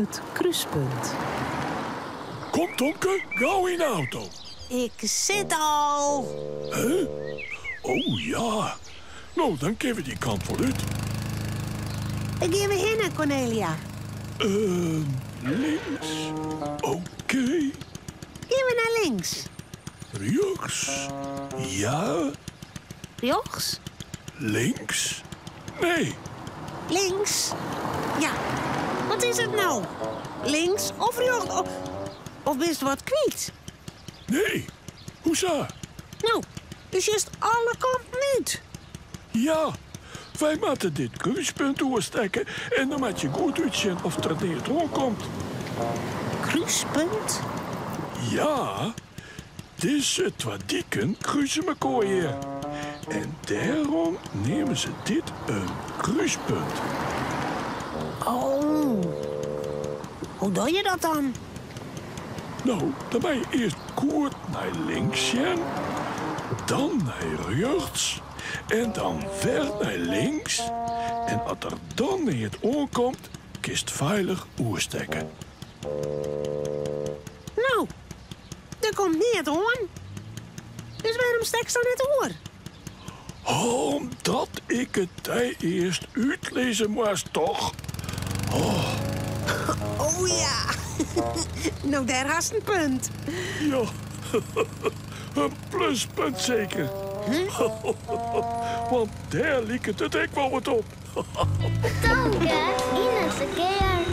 het kruispunt. Kom, Tomke, gauw in de auto. Ik zit al. Huh? Oh ja. Nou, dan kunnen we die kant wel uit. Ik geef we heen, Cornelia. Links. Oké. Gaan we naar links. Rechts. Ja. Rechts? Links. Nee. Links? Ja. Wat is het nou? Links of rechts? Of best wat kwijt? Nee. Hoezo? Nou, dus juist alle kanten uit. Ja. Wij moeten dit kruispunt doorsteken en dan moet je goed uitzien of er niet rondkomt. Kruispunt? Ja. Deze twee dieken kruisen elkaar hier. En daarom nemen ze dit een kruispunt. Oh. Hoe doe je dat dan? Nou, dan ben je eerst kort naar links gaan, dan naar rechts en dan weer naar links. En als er dan niet het aankomt, kist veilig oerstekken. Nou, er komt niet het hoorn. Dus waarom stek je dan niet oor? Omdat ik het daar eerst uitlezen moest, toch? Oh ja. Nou, daar haast een punt. Ja, een pluspunt zeker. Want daar liep het ook wel wat op. Tomke, Ines een keer.